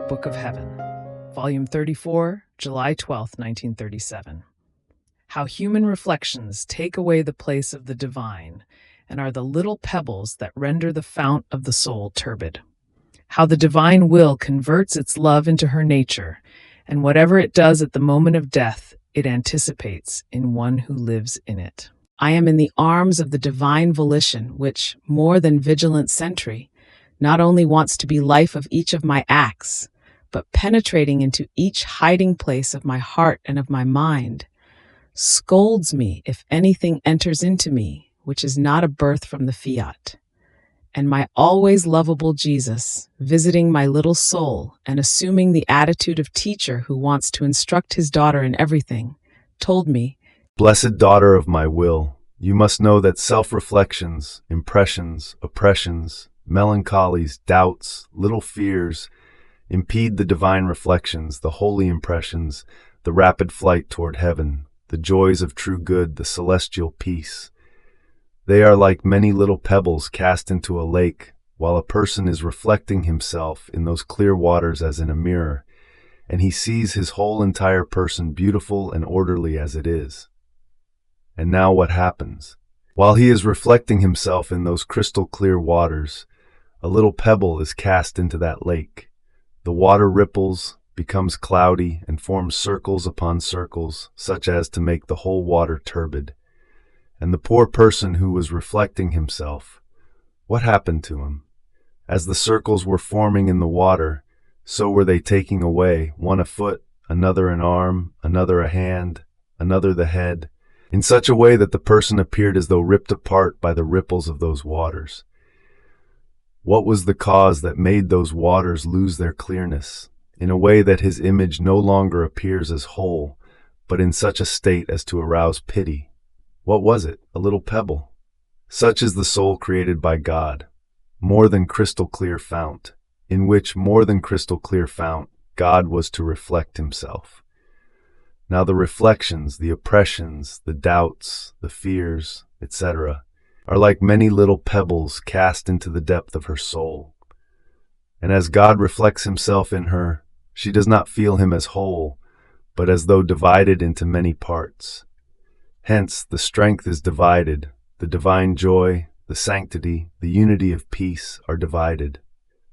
Book of Heaven, Volume 34, July 12, 1937. How human reflections take away the place of the divine and are the little pebbles that render the fount of the soul turbid. How the divine will converts its love into her nature, and whatever it does at the moment of death, it anticipates in one who lives in it. I am in the arms of the divine volition, which, more than vigilant sentry, not only wants to be life of each of my acts, but penetrating into each hiding place of my heart and of my mind, scolds me if anything enters into me which is not a birth from the fiat. And my always lovable Jesus, visiting my little soul and assuming the attitude of teacher who wants to instruct his daughter in everything, told me, "Blessed daughter of my will, you must know that self-reflections, impressions, oppressions, melancholies, doubts, little fears, impede the divine reflections, the holy impressions, the rapid flight toward heaven, the joys of true good, the celestial peace. They are like many little pebbles cast into a lake, while a person is reflecting himself in those clear waters as in a mirror, and he sees his whole entire person beautiful and orderly as it is. And now what happens? While he is reflecting himself in those crystal clear waters, a little pebble is cast into that lake. The water ripples, becomes cloudy, and forms circles upon circles, such as to make the whole water turbid. And the poor person who was reflecting himself, what happened to him? As the circles were forming in the water, so were they taking away, one a foot, another an arm, another a hand, another the head, in such a way that the person appeared as though ripped apart by the ripples of those waters. What was the cause that made those waters lose their clearness, in a way that his image no longer appears as whole, but in such a state as to arouse pity? What was it? A little pebble. Such is the soul created by God, more than crystal clear fount, in which more than crystal clear fount, God was to reflect himself. Now the reflections, the oppressions, the doubts, the fears, etc., are like many little pebbles cast into the depth of her soul. And as God reflects himself in her, she does not feel him as whole, but as though divided into many parts. Hence, the strength is divided, the divine joy, the sanctity, the unity of peace are divided.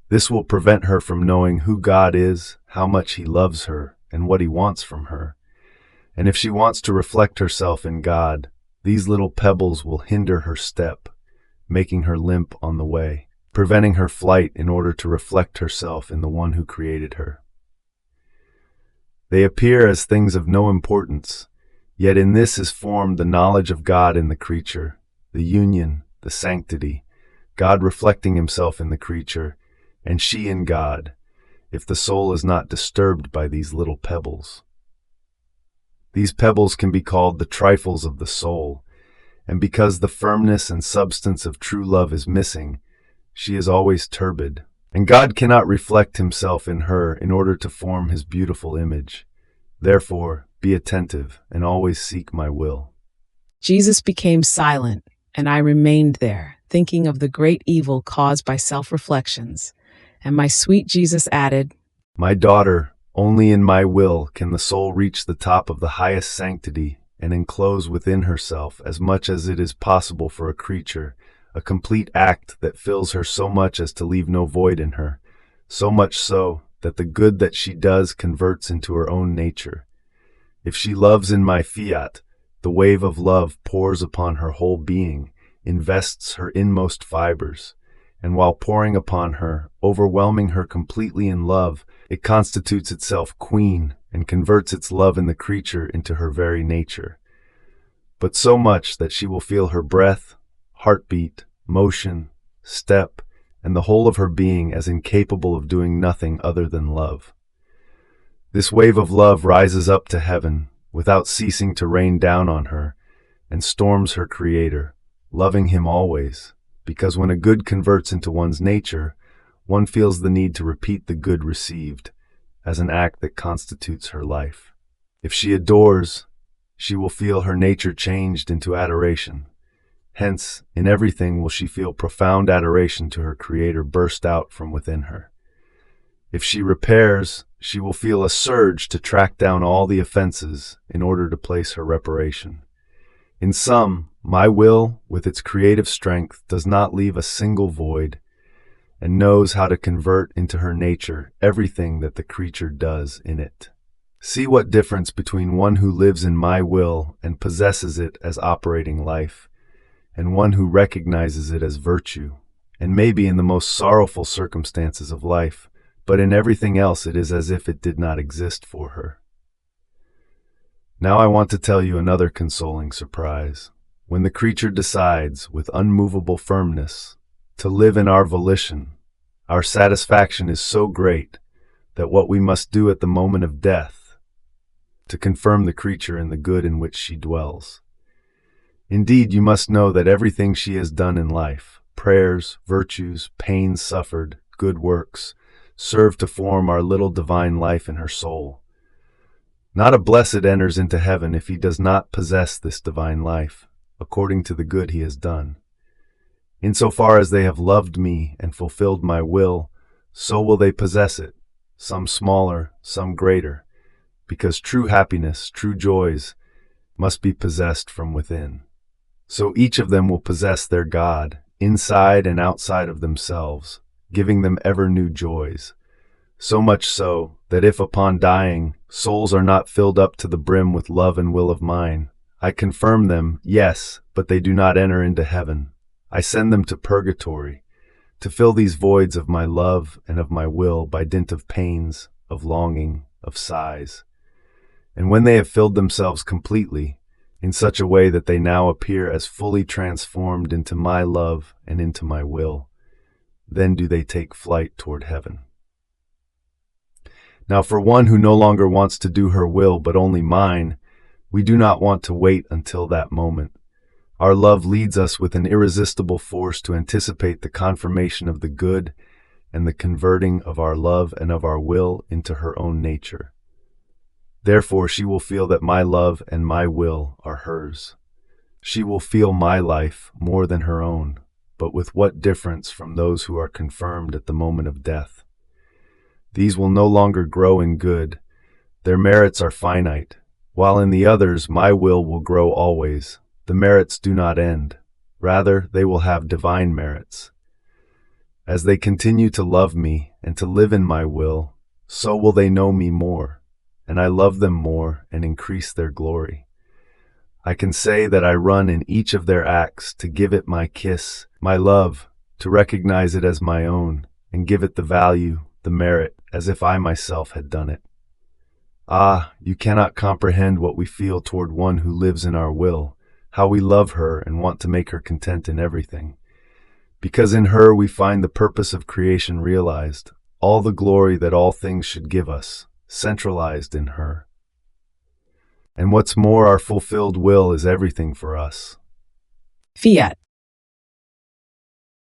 This will prevent her from knowing who God is, how much he loves her, and what he wants from her. And if she wants to reflect herself in God, these little pebbles will hinder her step, making her limp on the way, preventing her flight in order to reflect herself in the one who created her. They appear as things of no importance, yet in this is formed the knowledge of God in the creature, the union, the sanctity, God reflecting himself in the creature, and she in God, if the soul is not disturbed by these little pebbles. These pebbles can be called the trifles of the soul, and because the firmness and substance of true love is missing, she is always turbid, and God cannot reflect himself in her in order to form his beautiful image. Therefore, be attentive and always seek my will." Jesus became silent, and I remained there, thinking of the great evil caused by self-reflections. And my sweet Jesus added, "My daughter, only in my will can the soul reach the top of the highest sanctity and enclose within herself as much as it is possible for a creature, a complete act that fills her so much as to leave no void in her, so much so that the good that she does converts into her own nature. If she loves in my fiat, the wave of love pours upon her whole being, invests her inmost fibers, and while pouring upon her, overwhelming her completely in love, it constitutes itself queen and converts its love in the creature into her very nature, but so much that she will feel her breath, heartbeat, motion, step, and the whole of her being as incapable of doing nothing other than love. This wave of love rises up to heaven without ceasing to rain down on her and storms her Creator, loving him always, because when a good converts into one's nature, one feels the need to repeat the good received as an act that constitutes her life. If she adores, she will feel her nature changed into adoration. Hence, in everything will she feel profound adoration to her Creator burst out from within her. If she repairs, she will feel a surge to track down all the offenses in order to place her reparation. In sum, my will, with its creative strength, does not leave a single void and knows how to convert into her nature everything that the creature does in it. See what difference between one who lives in my will and possesses it as operating life, and one who recognizes it as virtue, and maybe in the most sorrowful circumstances of life, but in everything else it is as if it did not exist for her. Now I want to tell you another consoling surprise. When the creature decides, with unmovable firmness, to live in our volition, our satisfaction is so great that what we must do at the moment of death, to confirm the creature in the good in which she dwells. Indeed, you must know that everything she has done in life, prayers, virtues, pains suffered, good works, serve to form our little divine life in her soul. Not a blessed enters into heaven if he does not possess this divine life, according to the good he has done. Insofar as they have loved me and fulfilled my will, so will they possess it, some smaller, some greater, because true happiness, true joys, must be possessed from within. So each of them will possess their God, inside and outside of themselves, giving them ever new joys. So much so, that if upon dying, souls are not filled up to the brim with love and will of mine, I confirm them, yes, but they do not enter into heaven. I send them to purgatory, to fill these voids of my love and of my will by dint of pains, of longing, of sighs. And when they have filled themselves completely, in such a way that they now appear as fully transformed into my love and into my will, then do they take flight toward heaven. Now for one who no longer wants to do her will but only mine, we do not want to wait until that moment. Our love leads us with an irresistible force to anticipate the confirmation of the good and the converting of our love and of our will into her own nature. Therefore she will feel that my love and my will are hers. She will feel my life more than her own, but with what difference from those who are confirmed at the moment of death? These will no longer grow in good. Their merits are finite, while in the others my will grow always. The merits do not end. Rather, they will have divine merits. As they continue to love me and to live in my will, so will they know me more, and I love them more and increase their glory. I can say that I run in each of their acts to give it my kiss, my love, to recognize it as my own, and give it the value, the merit, as if I myself had done it. Ah, you cannot comprehend what we feel toward one who lives in our will, how we love her and want to make her content in everything. Because in her we find the purpose of creation realized, all the glory that all things should give us, centralized in her. And what's more, our fulfilled will is everything for us. Fiat.